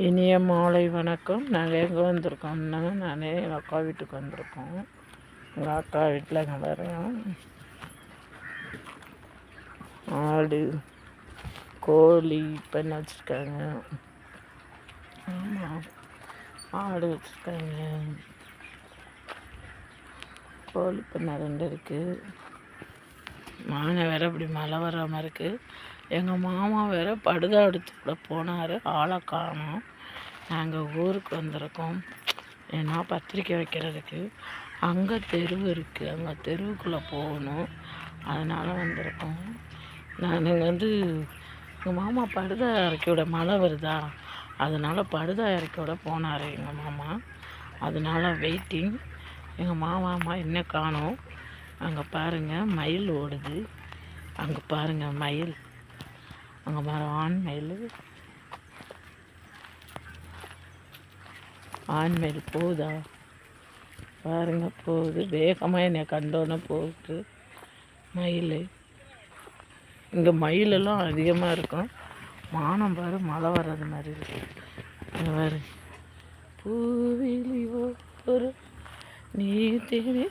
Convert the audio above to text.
இனிய மாலை வணக்கம். நாங்கள் எங்கே வந்திருக்கோம்னா, நான் எங்கள் அக்கா வீட்டுக்கு வந்திருக்கோம். எங்கள் அக்கா வீட்டில் எங்கே வரோம், ஆடு கோழி பண்ண வச்சுருக்காங்க. ஆமாம், ஆடு வச்சுருக்காங்க. கோழி பண்ணை 2 இருக்குது. மானை வேறு இப்படி மழை வராமல் இருக்குது. எங்கள் மாமா வேறு படுதா எடுத்து கூட போனார், ஆளை காணோம். நாங்கள் ஊருக்கு வந்திருக்கோம். ஏன்னா பத்திரிக்கை வைக்கிறதுக்கு அங்கே தெரு இருக்குது, அங்கே தெருவுக்குள்ளே போகணும். அதனால் வந்திருக்கோம். நான் எங்கள் மாமா படுதா இறக்கி விட, மழை வருதா, அதனால் படுதா இறக்கி விட போனார் எங்கள் மாமா. அதனால் வெயிட்டிங். எங்கள் மாமா இன்னும் காணோம். அங்கே பாருங்கள் மயில் ஓடுது, அங்கே பாருங்கள் மயில், அங்கே ஆண் மயில் போகுதா பாருங்க, போகுது வேகமாக. என்னை கண்டோன்னே போகுது மயில். இங்கே மயிலெல்லாம் அதிகமாக இருக்கும். வானம் பாரு, மழை வர்றது மாதிரி இருக்கு. பாரு, பூவிலி ஒரு நீ தேடி